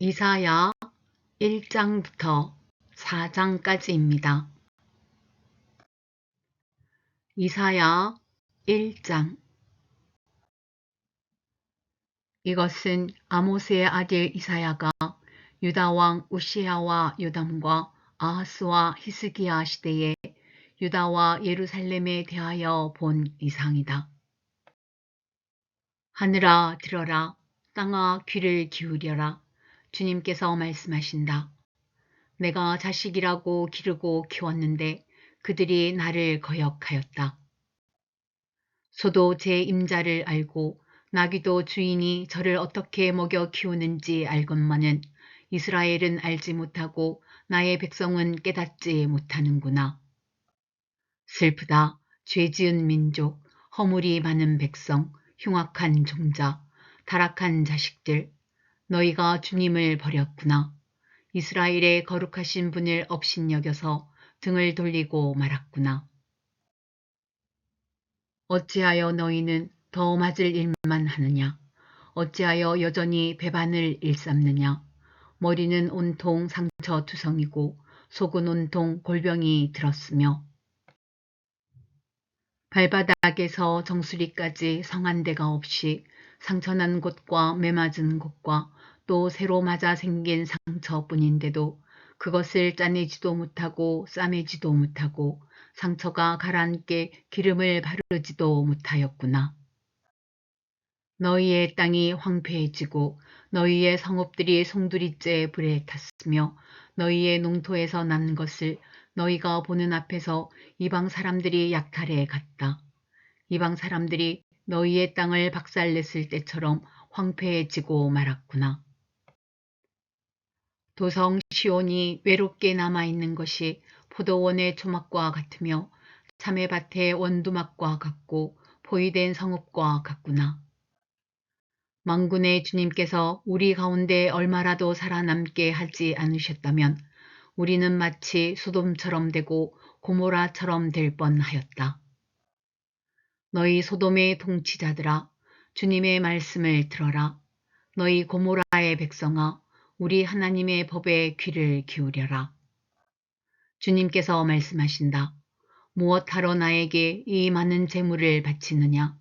이사야 1장부터 4장까지입니다. 이사야 1장. 이것은 아모스의 아들 이사야가 유다 왕 우시야와 요담과 아하스와 히스기야 시대에 유다와 예루살렘에 대하여 본 이상이다. 하늘아 들어라, 땅아 귀를 기울여라. 주님께서 말씀하신다. 내가 자식이라고 기르고 키웠는데 그들이 나를 거역하였다. 소도 제 임자를 알고 나귀도 주인이 저를 어떻게 먹여 키우는지 알건만은 이스라엘은 알지 못하고 나의 백성은 깨닫지 못하는구나. 슬프다. 죄지은 민족, 허물이 많은 백성, 흉악한 종자, 타락한 자식들, 너희가 주님을 버렸구나. 이스라엘의 거룩하신 분을 업신여겨서 등을 돌리고 말았구나. 어찌하여 너희는 더 맞을 일만 하느냐? 어찌하여 여전히 배반을 일삼느냐? 머리는 온통 상처투성이고 속은 온통 골병이 들었으며 발바닥에서 정수리까지 성한 데가 없이 상처난 곳과 매맞은 곳과 또 새로 맞아 생긴 상처뿐인데도 그것을 짜내지도 못하고 싸매지도 못하고 상처가 가라앉게 기름을 바르지도 못하였구나. 너희의 땅이 황폐해지고 너희의 성읍들이 송두리째 불에 탔으며 너희의 농토에서 난 것을 너희가 보는 앞에서 이방 사람들이 약탈해 갔다. 이방 사람들이 너희의 땅을 박살냈을 때처럼 황폐해지고 말았구나. 도성 시온이 외롭게 남아있는 것이 포도원의 초막과 같으며 참외밭의 원두막과 같고 포위된 성읍과 같구나. 만군의 주님께서 우리 가운데 얼마라도 살아남게 하지 않으셨다면 우리는 마치 소돔처럼 되고 고모라처럼 될 뻔하였다. 너희 소돔의 통치자들아, 주님의 말씀을 들어라. 너희 고모라의 백성아, 우리 하나님의 법에 귀를 기울여라. 주님께서 말씀하신다. 무엇하러 나에게 이 많은 재물을 바치느냐?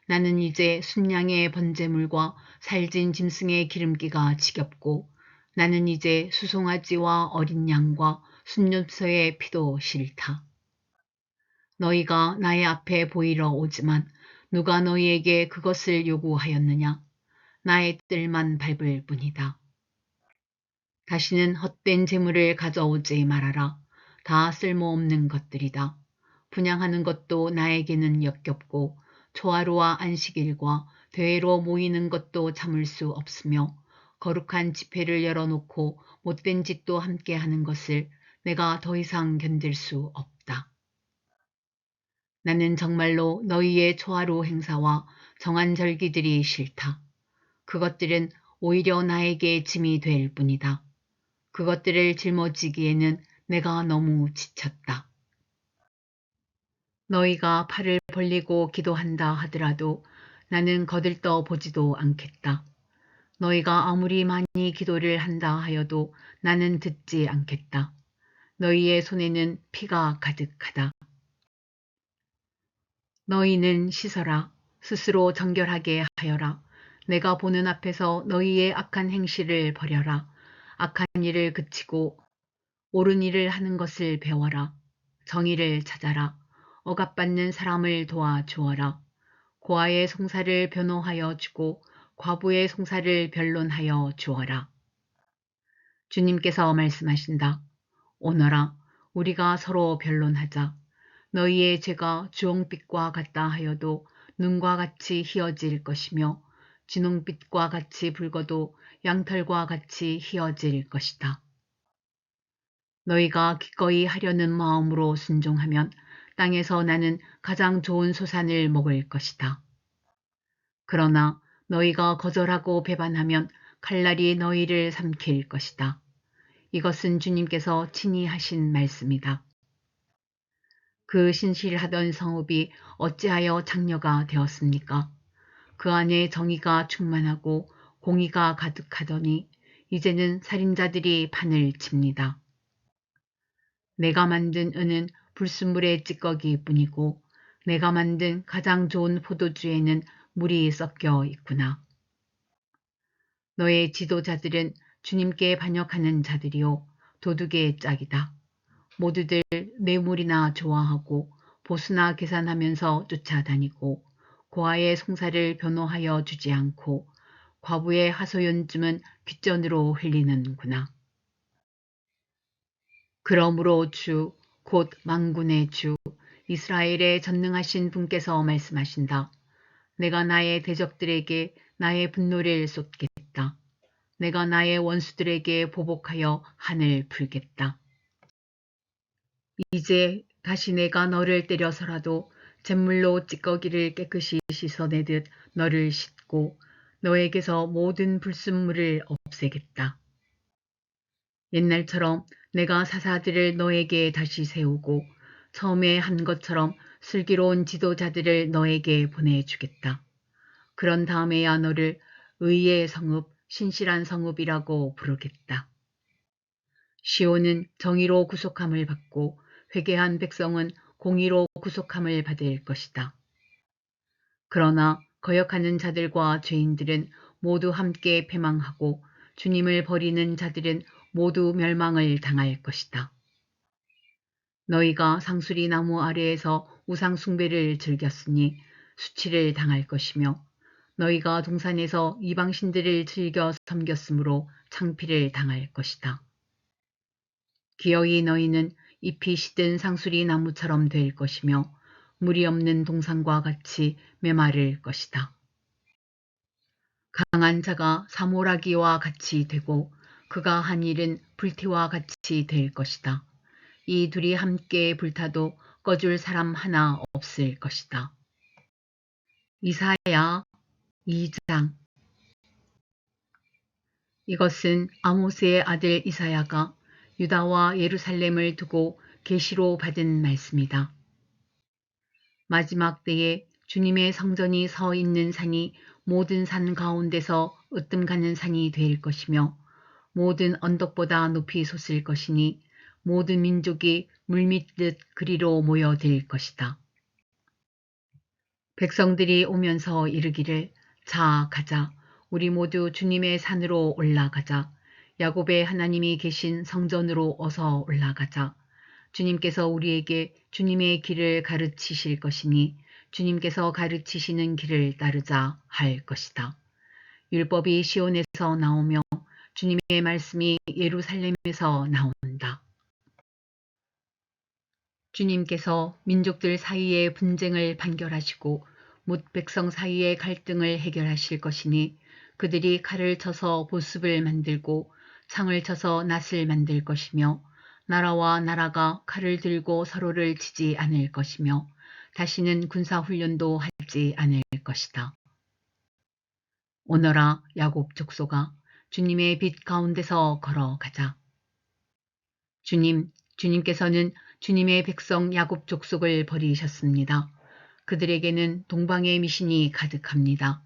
나는 이제 순양의 번제물과 살진 짐승의 기름기가 지겹고 나는 이제 수송아지와 어린 양과 순염소의 피도 싫다. 너희가 나의 앞에 보이러 오지만 누가 너희에게 그것을 요구하였느냐? 나의 뜰만 밟을 뿐이다. 다시는 헛된 재물을 가져오지 말아라. 다 쓸모없는 것들이다. 분양하는 것도 나에게는 역겹고 초하루와 안식일과 대회로 모이는 것도 참을 수 없으며 거룩한 집회를 열어놓고 못된 짓도 함께 하는 것을 내가 더 이상 견딜 수 없다. 나는 정말로 너희의 초하루 행사와 정한 절기들이 싫다. 그것들은 오히려 나에게 짐이 될 뿐이다. 그것들을 짊어지기에는 내가 너무 지쳤다. 너희가 팔을 벌리고 기도한다 하더라도 나는 거들떠 보지도 않겠다. 너희가 아무리 많이 기도를 한다 하여도 나는 듣지 않겠다. 너희의 손에는 피가 가득하다. 너희는 씻어라. 스스로 정결하게 하여라. 내가 보는 앞에서 너희의 악한 행실을 버려라. 악한 일을 그치고 옳은 일을 하는 것을 배워라. 정의를 찾아라. 억압받는 사람을 도와주어라. 고아의 송사를 변호하여 주고 과부의 송사를 변론하여 주어라. 주님께서 말씀하신다. 오너라, 우리가 서로 변론하자. 너희의 죄가 주홍빛과 같다 하여도 눈과 같이 희어질 것이며 진홍빛과 같이 붉어도 양털과 같이 희어질 것이다. 너희가 기꺼이 하려는 마음으로 순종하면 땅에서 나는 가장 좋은 소산을 먹을 것이다. 그러나 너희가 거절하고 배반하면 칼날이 너희를 삼킬 것이다. 이것은 주님께서 친히 하신 말씀이다. 그 신실하던 성읍이 어찌하여 장녀가 되었습니까? 그 안에 정의가 충만하고 공의가 가득하더니 이제는 살인자들이 판을 칩니다. 내가 만든 은은 불순물의 찌꺼기 뿐이고 내가 만든 가장 좋은 포도주에는 물이 섞여 있구나. 너의 지도자들은 주님께 반역하는 자들이요 도둑의 짝이다. 모두들 뇌물이나 좋아하고 보수나 계산하면서 쫓아다니고 고아의 송사를 변호하여 주지 않고 과부의 하소연쯤은 귓전으로 흘리는구나. 그러므로 주, 곧 만군의 주, 이스라엘의 전능하신 분께서 말씀하신다. 내가 나의 대적들에게 나의 분노를 쏟겠다. 내가 나의 원수들에게 보복하여 한을 풀겠다. 이제 다시 내가 너를 때려서라도 잿물로 찌꺼기를 깨끗이 씻어내듯 너를 씻고 너에게서 모든 불순물을 없애겠다. 옛날처럼 내가 사사들을 너에게 다시 세우고 처음에 한 것처럼 슬기로운 지도자들을 너에게 보내주겠다. 그런 다음에야 너를 의의 성읍, 신실한 성읍이라고 부르겠다. 시온은 정의로 구속함을 받고 회개한 백성은 공의로 구속함을 받을 것이다. 그러나 거역하는 자들과 죄인들은 모두 함께 패망하고 주님을 버리는 자들은 모두 멸망을 당할 것이다. 너희가 상수리 나무 아래에서 우상 숭배를 즐겼으니 수치를 당할 것이며 너희가 동산에서 이방신들을 즐겨 섬겼으므로 창피를 당할 것이다. 기어이 너희는 잎이 시든 상수리 나무처럼 될 것이며 물이 없는 동산과 같이 메마를 것이다. 강한 자가 사모라기와 같이 되고 그가 한 일은 불티와 같이 될 것이다. 이 둘이 함께 불타도 꺼줄 사람 하나 없을 것이다. 이사야 2장. 이것은 아모스의 아들 이사야가 유다와 예루살렘을 두고 계시로 받은 말씀이다. 마지막 때에 주님의 성전이 서 있는 산이 모든 산 가운데서 으뜸가는 산이 될 것이며 모든 언덕보다 높이 솟을 것이니 모든 민족이 물밀듯 그리로 모여들 것이다. 백성들이 오면서 이르기를 자 가자 우리 모두 주님의 산으로 올라가자 야곱의 하나님이 계신 성전으로 어서 올라가자. 주님께서 우리에게 주님의 길을 가르치실 것이니 주님께서 가르치시는 길을 따르자 할 것이다. 율법이 시온에서 나오며 주님의 말씀이 예루살렘에서 나온다. 주님께서 민족들 사이의 분쟁을 판결하시고 뭇 백성 사이의 갈등을 해결하실 것이니 그들이 칼을 쳐서 보습을 만들고 창을 쳐서 낫을 만들 것이며 나라와 나라가 칼을 들고 서로를 치지 않을 것이며 다시는 군사훈련도 하지 않을 것이다. 오너라 야곱 족속아 주님의 빛 가운데서 걸어가자. 주님께서는 주님의 백성 야곱 족속을 버리셨습니다. 그들에게는 동방의 미신이 가득합니다.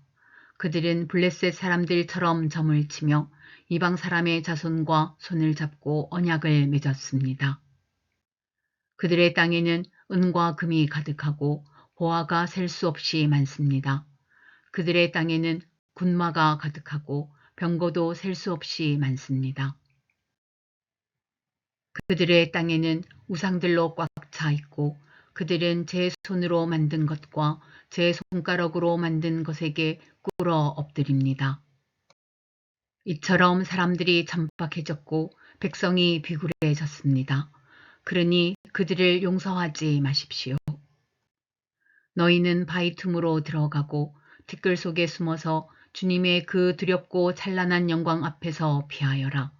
그들은 블레셋 사람들처럼 점을 치며 이방 사람의 자손과 손을 잡고 언약을 맺었습니다. 그들의 땅에는 은과 금이 가득하고 보화가 셀 수 없이 많습니다. 그들의 땅에는 군마가 가득하고 병거도 셀 수 없이 많습니다. 그들의 땅에는 우상들로 꽉 차 있고 그들은 제 손으로 만든 것과 제 손가락으로 만든 것에게 꿇어 엎드립니다. 이처럼 사람들이 천박해졌고 백성이 비굴해졌습니다. 그러니 그들을 용서하지 마십시오. 너희는 바위 틈으로 들어가고 티끌 속에 숨어서 주님의 그 두렵고 찬란한 영광 앞에서 피하여라.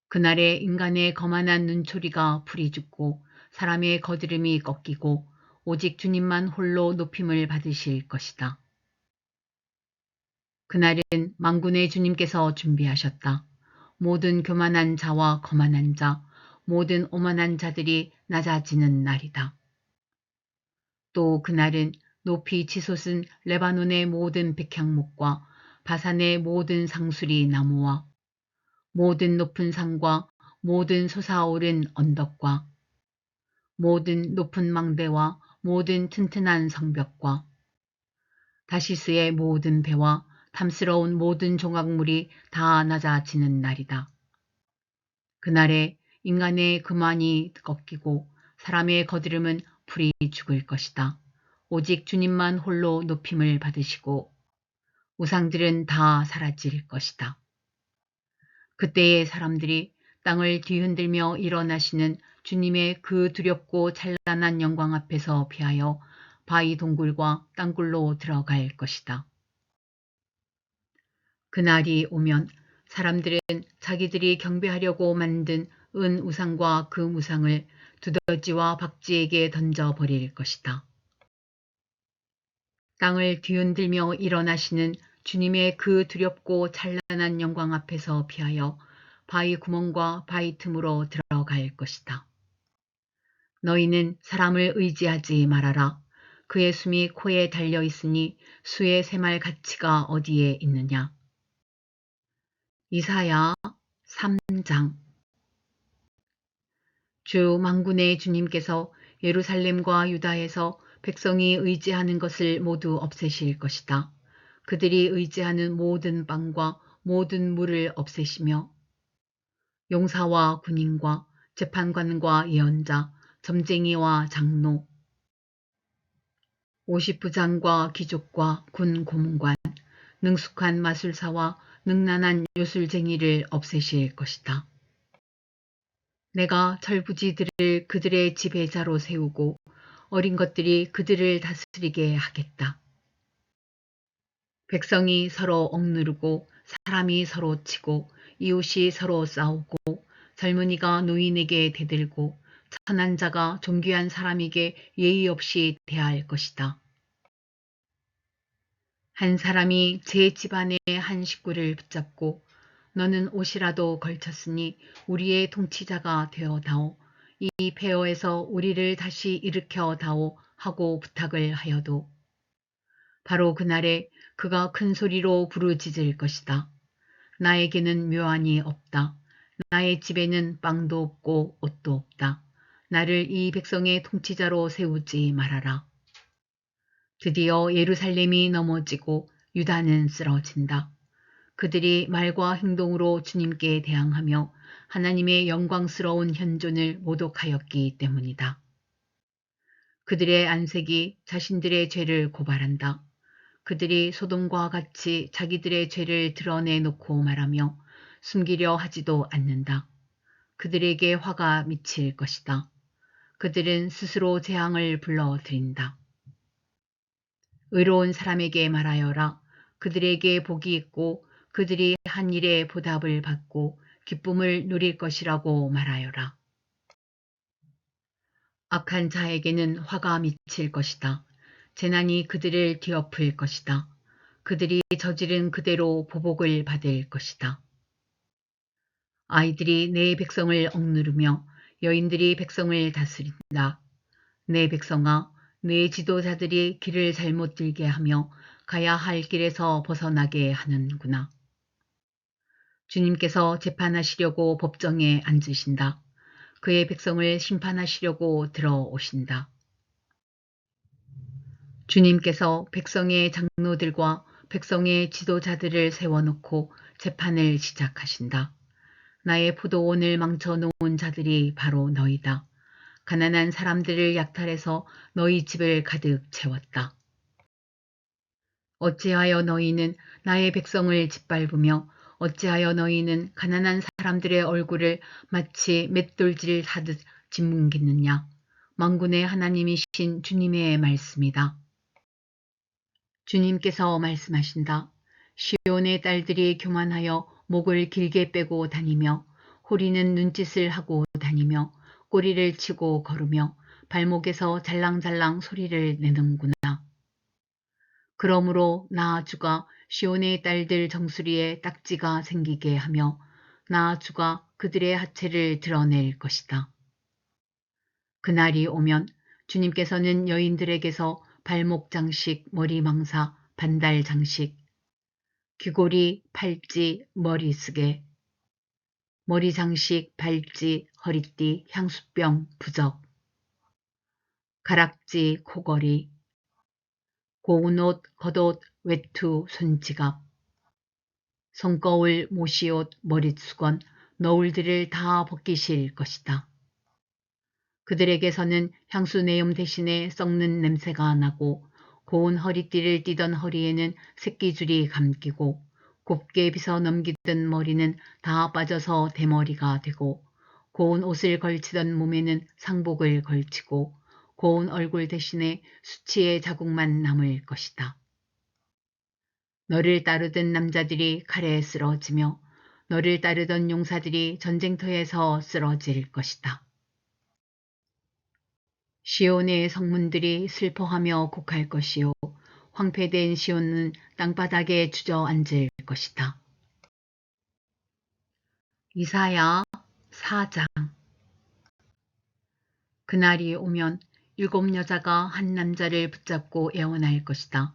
그날에 인간의 거만한 눈초리가 풀이 죽고 사람의 거드름이 꺾이고 오직 주님만 홀로 높임을 받으실 것이다. 그날은 만군의 주님께서 준비하셨다. 모든 교만한 자와 거만한 자, 모든 오만한 자들이 낮아지는 날이다. 또 그날은 높이 치솟은 레바논의 모든 백향목과 바산의 모든 상수리 나무와 모든 높은 산과 모든 솟아오른 언덕과 모든 높은 망대와 모든 튼튼한 성벽과 다시스의 모든 배와 탐스러운 모든 종악물이 다 낮아지는 날이다. 그날에 인간의 그만이 꺾이고 사람의 거드름은 풀이 죽을 것이다. 오직 주님만 홀로 높임을 받으시고 우상들은 다 사라질 것이다. 그때의 사람들이 땅을 뒤흔들며 일어나시는 주님의 그 두렵고 찬란한 영광 앞에서 피하여 바위 동굴과 땅굴로 들어갈 것이다. 그날이 오면 사람들은 자기들이 경배하려고 만든 은 우상과 그 무상을 두더지와 박쥐에게 던져버릴 것이다. 땅을 뒤흔들며 일어나시는 주님의 그 두렵고 찬란한 영광 앞에서 피하여 바위 구멍과 바위 틈으로 들어갈 것이다. 너희는 사람을 의지하지 말아라. 그의 숨이 코에 달려 있으니 수의 새말 가치가 어디에 있느냐. 이사야 3장. 주 만군의 주님께서 예루살렘과 유다에서 백성이 의지하는 것을 모두 없애실 것이다. 그들이 의지하는 모든 빵과 모든 물을 없애시며 용사와 군인과 재판관과 예언자, 점쟁이와 장로, 50부장과 귀족과 군 고문관, 능숙한 마술사와 능란한 요술쟁이를 없애실 것이다. 내가 철부지들을 그들의 지배자로 세우고 어린 것들이 그들을 다스리게 하겠다. 백성이 서로 억누르고 사람이 서로 치고 이웃이 서로 싸우고 젊은이가 노인에게 대들고 천한 자가 존귀한 사람에게 예의 없이 대할 것이다. 한 사람이 제 집안의 한 식구를 붙잡고 너는 옷이라도 걸쳤으니 우리의 통치자가 되어다오. 이 폐허에서 우리를 다시 일으켜다오 하고 부탁을 하여도 바로 그날에 그가 큰 소리로 부르짖을 것이다. 나에게는 묘안이 없다. 나의 집에는 빵도 없고 옷도 없다. 나를 이 백성의 통치자로 세우지 말아라. 드디어 예루살렘이 넘어지고 유다는 쓰러진다. 그들이 말과 행동으로 주님께 대항하며 하나님의 영광스러운 현존을 모독하였기 때문이다. 그들의 안색이 자신들의 죄를 고발한다. 그들이 소돔과 같이 자기들의 죄를 드러내놓고 말하며 숨기려 하지도 않는다. 그들에게 화가 미칠 것이다. 그들은 스스로 재앙을 불러들인다. 의로운 사람에게 말하여라. 그들에게 복이 있고 그들이 한 일에 보답을 받고 기쁨을 누릴 것이라고 말하여라. 악한 자에게는 화가 미칠 것이다. 재난이 그들을 뒤엎을 것이다. 그들이 저지른 그대로 보복을 받을 것이다. 아이들이 내 백성을 억누르며 여인들이 백성을 다스린다. 내 백성아, 내 지도자들이 길을 잘못 들게 하며 가야 할 길에서 벗어나게 하는구나. 주님께서 재판하시려고 법정에 앉으신다. 그의 백성을 심판하시려고 들어오신다. 주님께서 백성의 장로들과 백성의 지도자들을 세워놓고 재판을 시작하신다. 나의 포도원을 망쳐놓은 자들이 바로 너희다. 가난한 사람들을 약탈해서 너희 집을 가득 채웠다. 어찌하여 너희는 나의 백성을 짓밟으며 어찌하여 너희는 가난한 사람들의 얼굴을 마치 맷돌질 하듯 짓뭉갰느냐. 만군의 하나님이신 주님의 말씀이다. 주님께서 말씀하신다. 시온의 딸들이 교만하여 목을 길게 빼고 다니며 호리는 눈짓을 하고 다니며 꼬리를 치고 걸으며 발목에서 잘랑잘랑 소리를 내는구나. 그러므로 나 주가 시온의 딸들 정수리에 딱지가 생기게 하며 나 주가 그들의 하체를 드러낼 것이다. 그날이 오면 주님께서는 여인들에게서 발목 장식, 머리 망사, 반달 장식, 귀고리, 팔찌, 머리쓰개, 머리장식, 발찌, 허리띠, 향수병, 부적, 가락지, 코걸이, 고운 옷, 겉옷, 외투, 손지갑, 손거울, 모시옷, 머릿수건, 너울들을 다 벗기실 것이다. 그들에게서는 향수 내음 대신에 썩는 냄새가 나고 고운 허리띠를 띠던 허리에는 새끼줄이 감기고 곱게 빗어 넘기던 머리는 다 빠져서 대머리가 되고 고운 옷을 걸치던 몸에는 상복을 걸치고 고운 얼굴 대신에 수치의 자국만 남을 것이다. 너를 따르던 남자들이 칼에 쓰러지며 너를 따르던 용사들이 전쟁터에서 쓰러질 것이다. 시온의 성문들이 슬퍼하며 곡할 것이요 황폐된 시온은 땅바닥에 주저앉을 것이다. 이사야 4장. 그날이 오면 7 여자가 한 남자를 붙잡고 애원할 것이다.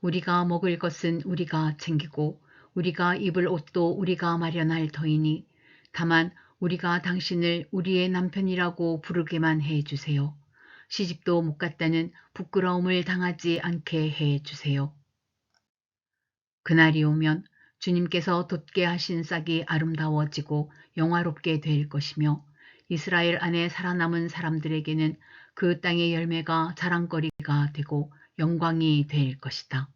우리가 먹을 것은 우리가 챙기고 우리가 입을 옷도 우리가 마련할 터이니 다만 우리가 당신을 우리의 남편이라고 부르게만 해주세요. 시집도 못 갔다는 부끄러움을 당하지 않게 해주세요. 그날이 오면 주님께서 돋게 하신 싹이 아름다워지고 영화롭게 될 것이며 이스라엘 안에 살아남은 사람들에게는 그 땅의 열매가 자랑거리가 되고 영광이 될 것이다.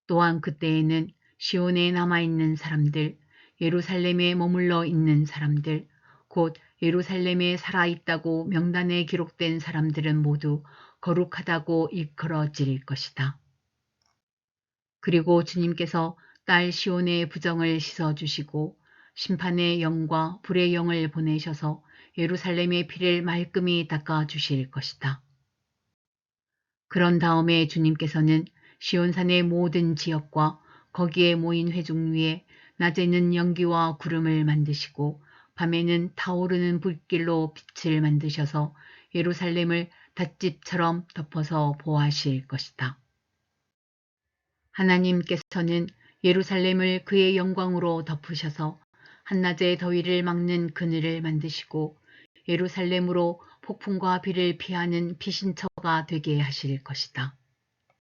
또한 그때에는 시온에 남아있는 사람들, 예루살렘에 머물러 있는 사람들, 곧 예루살렘에 살아있다고 명단에 기록된 사람들은 모두 거룩하다고 일컬어질 것이다. 그리고 주님께서 딸 시온의 부정을 씻어주시고 심판의 영과 불의 영을 보내셔서 예루살렘의 피를 말끔히 닦아주실 것이다. 그런 다음에 주님께서는 시온산의 모든 지역과 거기에 모인 회중 위에 낮에는 연기와 구름을 만드시고 밤에는 타오르는 불길로 빛을 만드셔서 예루살렘을 닷집처럼 덮어서 보호하실 것이다. 하나님께서는 예루살렘을 그의 영광으로 덮으셔서 한낮의 더위를 막는 그늘을 만드시고 예루살렘으로 폭풍과 비를 피하는 피신처가 되게 하실 것이다.